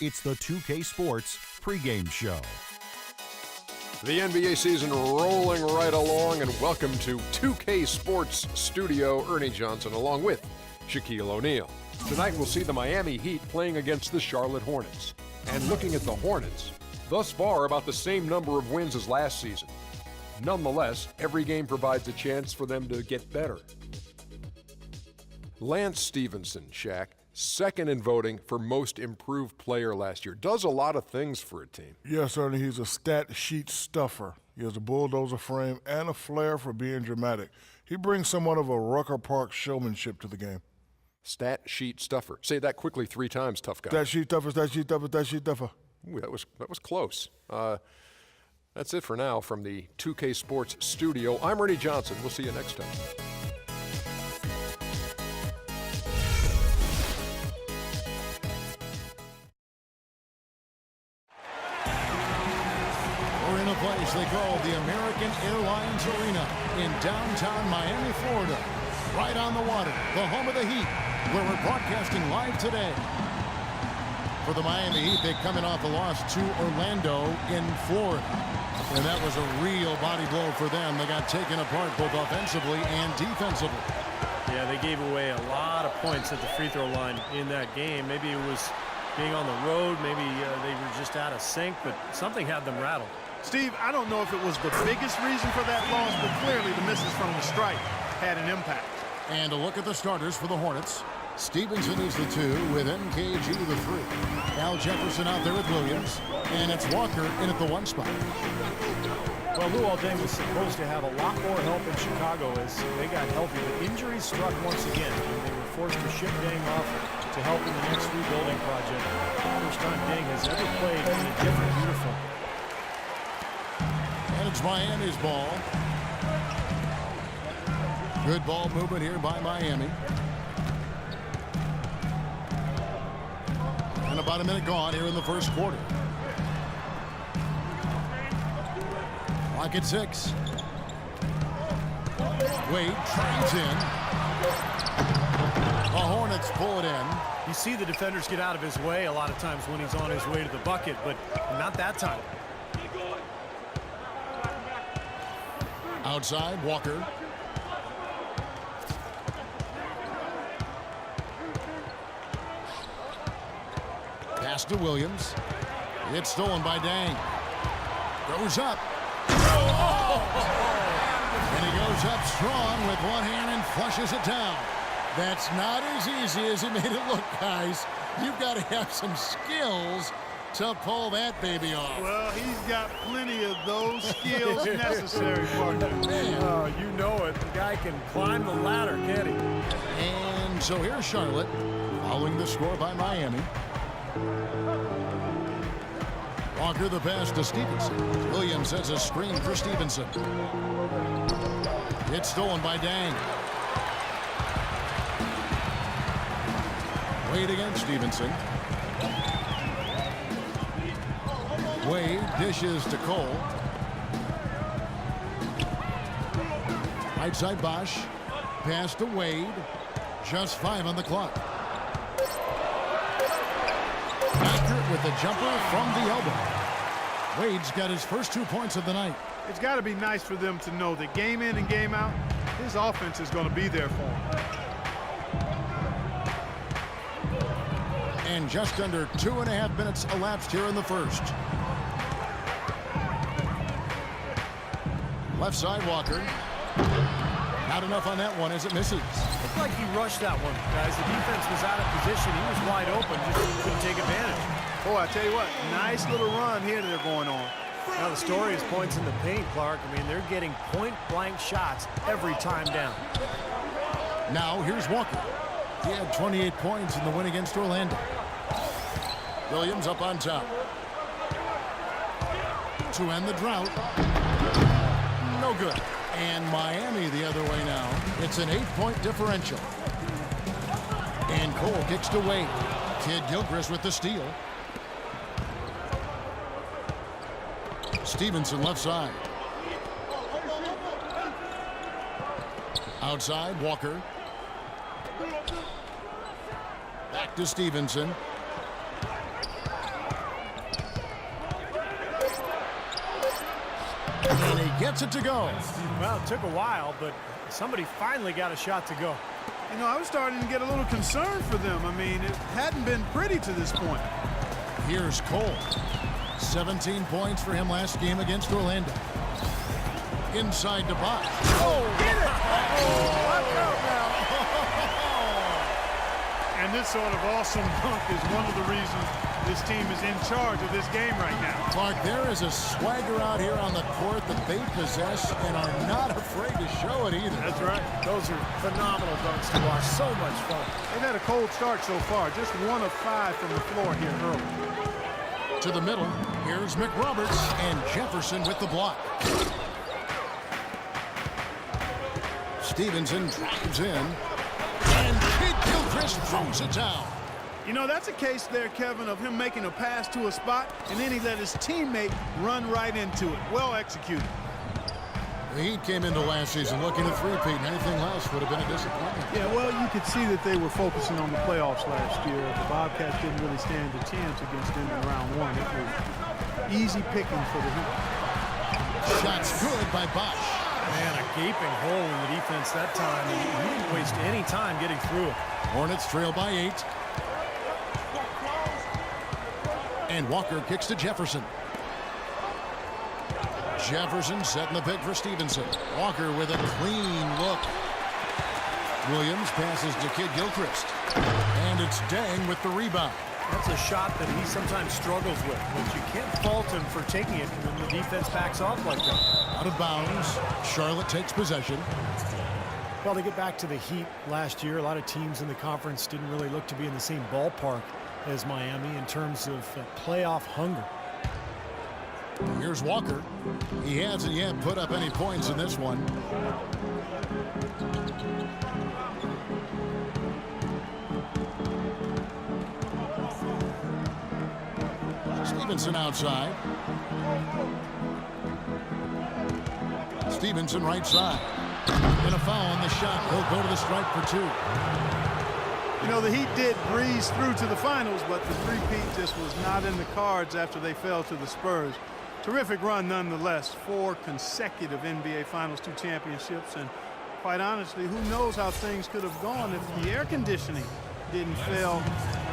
It's the 2K Sports pregame show. The NBA season rolling right along, and welcome to 2K Sports Studio. Ernie Johnson along with Shaquille O'Neal. Tonight we'll see the Miami Heat playing against the Charlotte Hornets. And looking at the Hornets, thus far about the same number of wins as last season. Nonetheless, every game provides a chance for them to get better. Lance Stevenson, Shaq, second in voting for most improved player last year. Does a lot of things for a team. Yes, Ernie, he's a stat sheet stuffer. He has a bulldozer frame and a flair for being dramatic. He brings somewhat of a Rucker Park showmanship to the game. Stat sheet stuffer. Say that quickly 3 times, tough guy. Stat sheet stuffer, stat sheet stuffer, stat sheet stuffer. Ooh, that was close. That's it for now from the 2K Sports Studio. I'm Ernie Johnson. We'll see you next time. We're in a place they call the American Airlines Arena in downtown Miami, Florida. Right on the water, the home of the Heat, where we're broadcasting live today. For the Miami Heat, they're coming off a loss to Orlando in Florida. And that was a real body blow for them. They got taken apart both offensively and defensively. Yeah, they gave away a lot of points at the free throw line in that game. Maybe it was being on the road. Maybe they were just out of sync, but something had them rattled. Steve, I don't know if it was the biggest reason for that loss, but clearly the misses from the stripe had an impact. And a look at the starters for the Hornets. Stevenson is the 2 with MKG the 3. Al Jefferson out there with Williams. And it's Walker in at the 1 spot. Well, Luol Deng was supposed to have a lot more help in Chicago as they got healthy, but injuries struck once again, and they were forced to ship Deng off to help in the next rebuilding project. First time Deng has ever played in a different uniform. And it's Miami's ball. Good ball movement here by Miami. And about a minute gone here in the first quarter. Clock at 6. Wade drives in. The Hornets pull it in. You see the defenders get out of his way a lot of times when he's on his way to the bucket, but not that time. Outside, Walker. Pass to Williams. It's stolen by Deng. Goes up. Oh! And he goes up strong with one hand and flushes it down. That's not as easy as he made it look, guys. You've got to have some skills to pull that baby off. Well, he's got plenty of those skills necessary, partner. Oh, you know it. The guy can climb the ladder, can't he? And so here's Charlotte, following the score by Miami. Walker the pass to Stevenson. Williams has a screen for Stevenson. It's stolen by Deng. Wade against Stevenson. Wade dishes to Cole. Right side Bosch. Pass to Wade. Just 5 on the clock. Accurate with the jumper from the elbow. Wade's got his first 2 points of the night. It's got to be nice for them to know that game in and game out, his offense is going to be there for him. And just under 2.5 minutes elapsed here in the first. Left side, Walker. Not enough on that one as it misses. Looked like he rushed that one, guys. The defense was out of position. He was wide open, just couldn't take advantage. Boy, I tell you what, nice little run here that they're going on. Now the story is points in the paint, Clark. I mean, they're getting point-blank shots every time down. Now here's Walker. He had 28 points in the win against Orlando. Williams up on top. To end the drought. No good. And Miami the other way now. It's an 8-point differential. And Cole kicks to Wade. Kid Gilchrist with the steal. Stevenson left side. Outside, Walker. Back to Stevenson. gets it to go. Well, it took a while, but somebody finally got a shot to go. You know, I was starting to get a little concerned for them. I mean, it hadn't been pretty to this point. Here's Cole. 17 points for him last game against Orlando. Inside to Bosch. Oh, get it! Watch out now. And this sort of awesome dunk is one of the reasons this team is in charge of this game right now. Clark, there is a swagger out here on the court that they possess and are not afraid to show it either. That's right. Those are phenomenal dunks to watch. So much fun. They've had a cold start so far. Just 1 of 5 from the floor here early. To the middle, here's McRoberts and Jefferson with the block. Stevenson drives in, and Kid Gilchrist throws it down. You know, that's a case there, Kevin, of him making a pass to a spot, and then he let his teammate run right into it. Well executed. The Heat came into last season looking to three-peat, and anything less would have been a disappointment. Yeah, well, you could see that they were focusing on the playoffs last year. The Bobcats didn't really stand a chance against them in round 1. It was easy picking for the Heat. Shots good by Bosch. Man, a gaping hole in the defense that time. He didn't waste any time getting through it. Hornets trail by 8. And Walker kicks to Jefferson. Jefferson setting the pick for Stevenson. Walker with a clean look. Williams passes to Kid Gilchrist. And it's Deng with the rebound. That's a shot that he sometimes struggles with, but you can't fault him for taking it when the defense backs off like that. Out of bounds. Charlotte takes possession. Well, they get back to the Heat last year. A lot of teams in the conference didn't really look to be in the same ballpark as Miami in terms of playoff hunger. Here's Walker. He hasn't yet put up any points in this one. Stevenson outside. Stevenson right side. And a foul on the shot. He'll go to the stripe for 2. You know, the Heat did breeze through to the finals, but the three-peat just was not in the cards after they fell to the Spurs. Terrific run nonetheless. 4 consecutive NBA Finals 2 championships, and quite honestly, who knows how things could have gone if the air conditioning didn't fail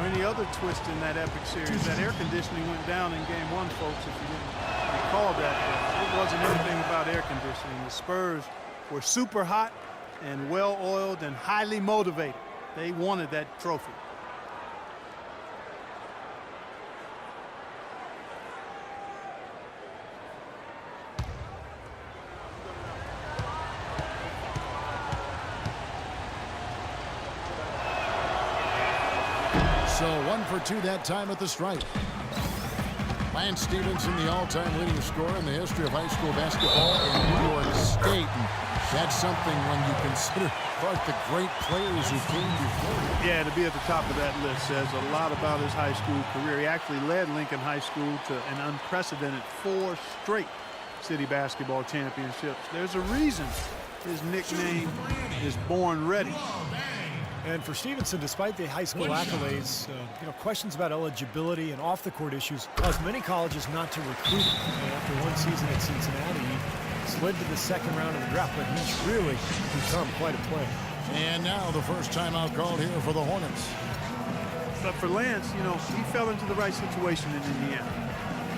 or any other twist in that epic series. That air conditioning went down in game 1, folks, if you didn't recall that. It wasn't anything about air conditioning. The Spurs were super hot and well-oiled and highly motivated. They wanted that trophy. So 1 for 2 that time at the stripe. Lance Stevenson, the all-time leading scorer in the history of high school basketball in New York State. And that's something when you consider the great players who came before. Yeah, to be at the top of that list says a lot about his high school career. He actually led Lincoln High School to an unprecedented 4 straight city basketball championships. There's a reason his nickname is Born Ready. And for Stevenson, despite the high school accolades, questions about eligibility and off-the-court issues caused many colleges not to recruit him. And after 1 season at Cincinnati, he slid to the 2nd round of the draft, but he's really become quite a player. And now the first timeout called here for the Hornets. But for Lance, you know, he fell into the right situation in Indiana.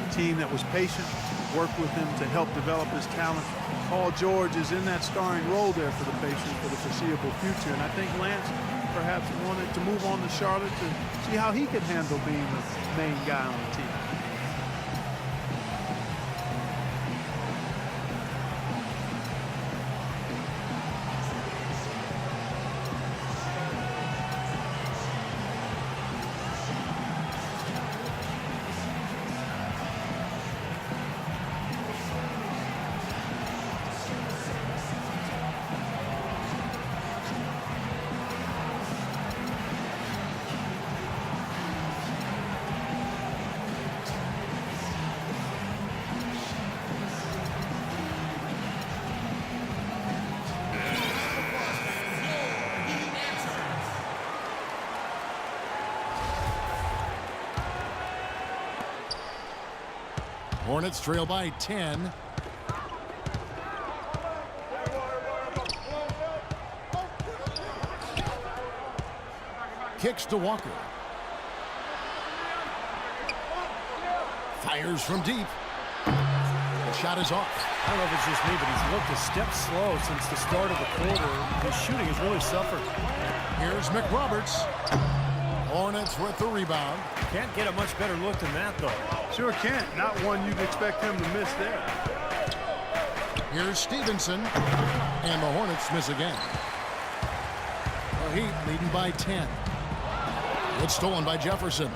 A team that was patient, worked with him to help develop his talent. Paul George is in that starring role there for the Pacers for the foreseeable future. And I think Lance perhaps wanted to move on to Charlotte to see how he could handle being the main guy on the team. Hornets trail by 10. kicks to Walker. Fires from deep. The shot is off. I don't know if it's just me, but he's looked a step slow since the start of the quarter. His shooting has really suffered. Here's McRoberts. Hornets with the rebound. Can't get a much better look than that, though. Sure can't. Not one you'd expect him to miss there. Here's Stevenson. And the Hornets miss again. The Heat leading by 10. It's stolen by Jefferson.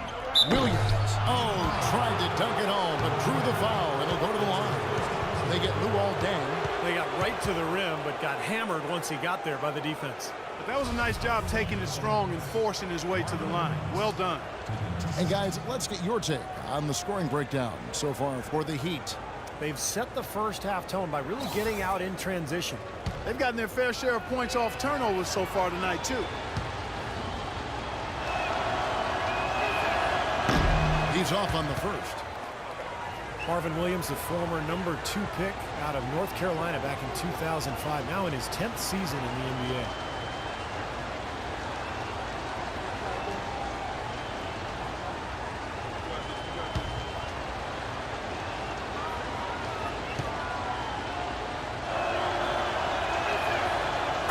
Williams. Oh, tried to dunk it home, but drew the foul. It'll go to the line. They get Luol Deng. They got right to the rim, but got hammered once he got there by the defense. But that was a nice job taking it strong and forcing his way to the line. Well done. And guys, let's get your take on the scoring breakdown so far for the Heat. They've set the first half tone by really getting out in transition. They've gotten their fair share of points off turnovers so far tonight, too. He's off on the first. Marvin Williams, the former #2 pick out of North Carolina back in 2005, now in his 10th season in the NBA.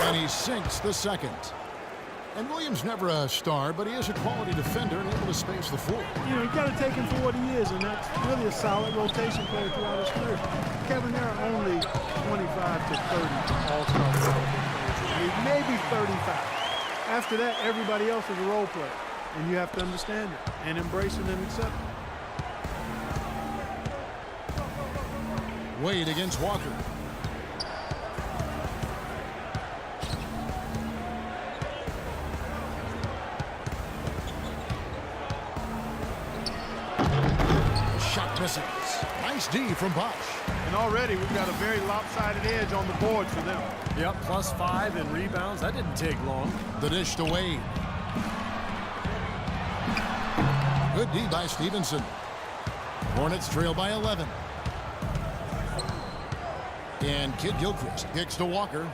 And he sinks the second. And Williams never a star, but he is a quality defender and able to space the floor. You know, you got to take him for what he is, and that's really a solid rotation player throughout his career. Kevin, there are only 25 to 30 all-star players. Maybe 35. After that, everybody else is a role player, and you have to understand it and embrace it and accept it. Wade against Walker. Shot misses. Nice D from Bosch. And already we've got a very lopsided edge on the board for them. Yep, +5 in rebounds. That didn't take long. The dish to Wade. Good D by Stevenson. Hornets trail by 11. And Kid Gilchrist kicks to Walker.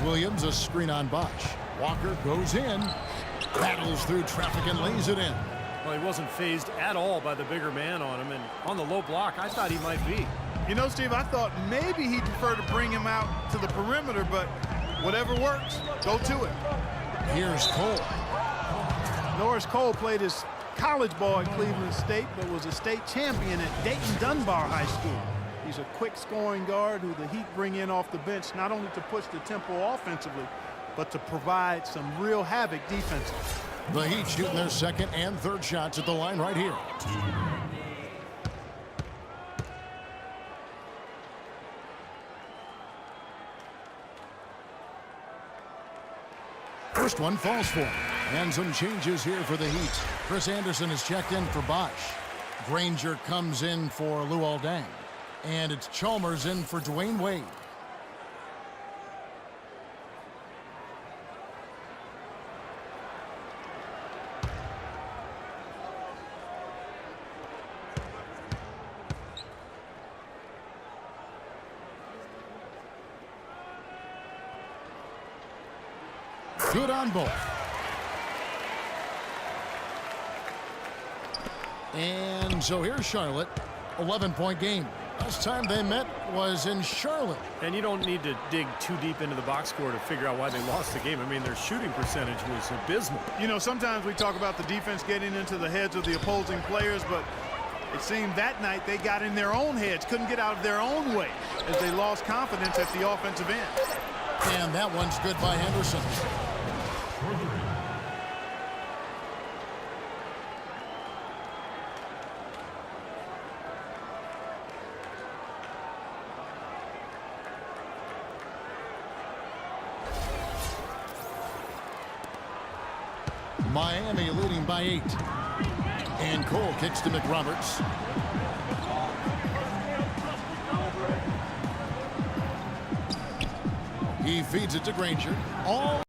Williams, a screen on Bosch. Walker goes in, battles through traffic and lays it in. Well, he wasn't phased at all by the bigger man on him, and on the low block, I thought he might be. You know, Steve, I thought maybe he'd prefer to bring him out to the perimeter, but whatever works, go to it. Here's Cole. Norris Cole played his college ball at Cleveland State, but was a state champion at Dayton Dunbar High School. He's a quick scoring guard who the Heat bring in off the bench, not only to push the tempo offensively, but to provide some real havoc defensively. The Heat shooting their second and third shots at the line right here. First one falls for him. And some changes here for the Heat. Chris Anderson is checked in for Bosch. Granger comes in for Luol Deng. And it's Chalmers in for Dwayne Wade. Good on both. And so here's Charlotte. 11-point game. Last time they met was in Charlotte. And you don't need to dig too deep into the box score to figure out why they lost the game. I mean, their shooting percentage was abysmal. You know, sometimes we talk about the defense getting into the heads of the opposing players, but it seemed that night they got in their own heads, couldn't get out of their own way as they lost confidence at the offensive end. And that one's good by Henderson. Miami leading by 8. And Cole kicks to McRoberts. He feeds it to Granger. All